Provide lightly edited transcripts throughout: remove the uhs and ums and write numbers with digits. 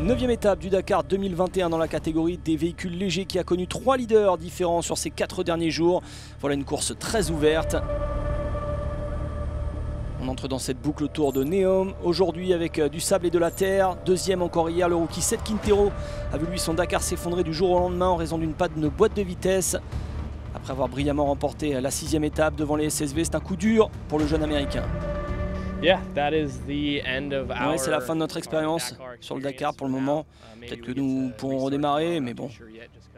9e étape du Dakar 2021 dans la catégorie des véhicules légers qui a connu 3 leaders différents sur ces 4 derniers jours. Voilà une course très ouverte. On entre dans cette boucle autour de Neom, aujourd'hui avec du sable et de la terre. Deuxième encore hier, le rookie Seth Quintero a vu lui son Dakar s'effondrer du jour au lendemain en raison d'une panne de boîte de vitesse. Après avoir brillamment remporté la 6e étape devant les SSV, c'est un coup dur pour le jeune américain. Ouais, c'est la fin de notre expérience sur le Dakar pour le moment. Peut-être que nous pourrons redémarrer, mais bon,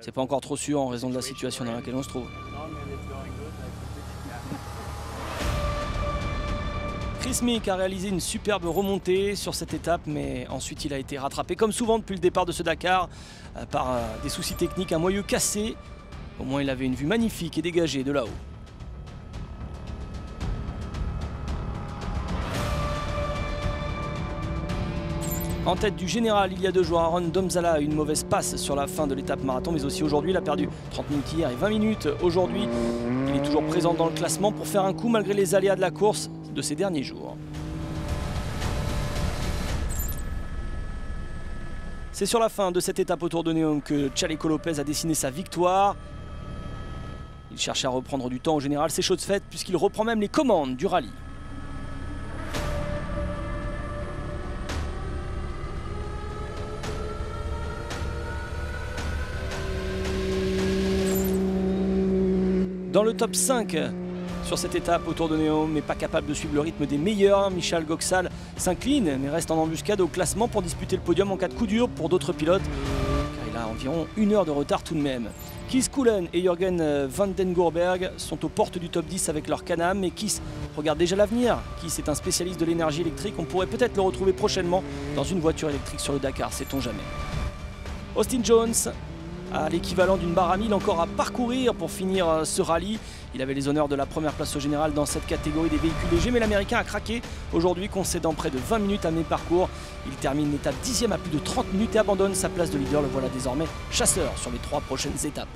c'est pas encore trop sûr en raison de la situation dans laquelle on se trouve. Chris Meek a réalisé une superbe remontée sur cette étape, mais ensuite il a été rattrapé comme souvent depuis le départ de ce Dakar par des soucis techniques, un moyeu cassé. Au moins il avait une vue magnifique et dégagée de là-haut. En tête du général, il y a 2 jours, Aaron Domzala a eu une mauvaise passe sur la fin de l'étape marathon, mais aussi aujourd'hui, il a perdu 30 minutes hier et 20 minutes aujourd'hui. Il est toujours présent dans le classement pour faire un coup malgré les aléas de la course de ces derniers jours. C'est sur la fin de cette étape autour de Neom que Chaleco Lopez a dessiné sa victoire. Il cherche à reprendre du temps au général, c'est chose faite puisqu'il reprend même les commandes du rallye. Dans le top 5 sur cette étape autour de Neom, mais pas capable de suivre le rythme des meilleurs, Michael Goxal s'incline mais reste en embuscade au classement pour disputer le podium en cas de coup dur pour d'autres pilotes, car il a environ 1 heure de retard tout de même. Kees Koulen et Jürgen van den Goorberg sont aux portes du top 10 avec leur Can-Am, mais Kees regarde déjà l'avenir. Kees est un spécialiste de l'énergie électrique, on pourrait peut-être le retrouver prochainement dans une voiture électrique sur le Dakar, sait-on jamais. Austin Jones à l'équivalent d'une barre à 1000 encore à parcourir pour finir ce rallye. Il avait les honneurs de la première place au général dans cette catégorie des véhicules légers, mais l'Américain a craqué aujourd'hui, concédant près de 20 minutes à mi-parcours. Il termine l'étape 10e à plus de 30 minutes et abandonne sa place de leader. Le voilà désormais chasseur sur les 3 prochaines étapes.